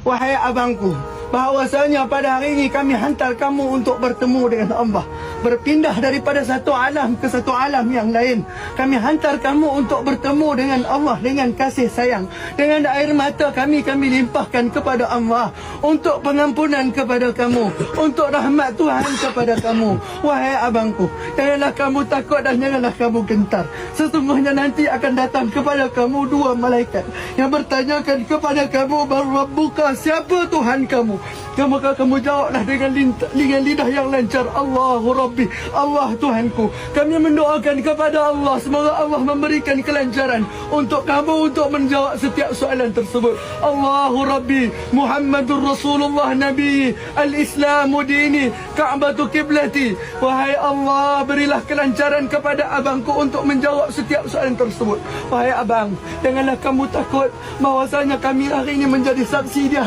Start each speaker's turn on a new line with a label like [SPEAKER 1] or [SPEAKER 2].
[SPEAKER 1] wahai abangku, bahawasanya pada hari ini kami hantar kamu untuk bertemu dengan Allah, berpindah daripada satu alam ke satu alam yang lain. Kami hantar kamu untuk bertemu dengan Allah dengan kasih sayang. Dengan air mata kami limpahkan kepada Allah untuk pengampunan kepada kamu, untuk rahmat Tuhan kepada kamu. Wahai abangku, janganlah kamu takut dan janganlah kamu gentar. Sesungguhnya nanti akan datang kepada kamu dua malaikat yang bertanyakan kepada kamu, Rabbuka, siapa Tuhan kamu? Maka kamu jawablah dengan lidah yang lancar, Allahu Rabbi, Allah Tuhanku. Kami mendoakan kepada Allah, semoga Allah memberikan kelancaran untuk kamu untuk menjawab setiap soalan tersebut. Allahu Rabbi, Muhammadur Rasulullah Nabi, Al-Islamu dini, Ka'batu kiblati. Wahai Allah, berilah kelancaran kepada abangku untuk menjawab setiap soalan tersebut. Wahai abang, janganlah kamu takut bahwasanya kami hari ini menjadi saksi dia.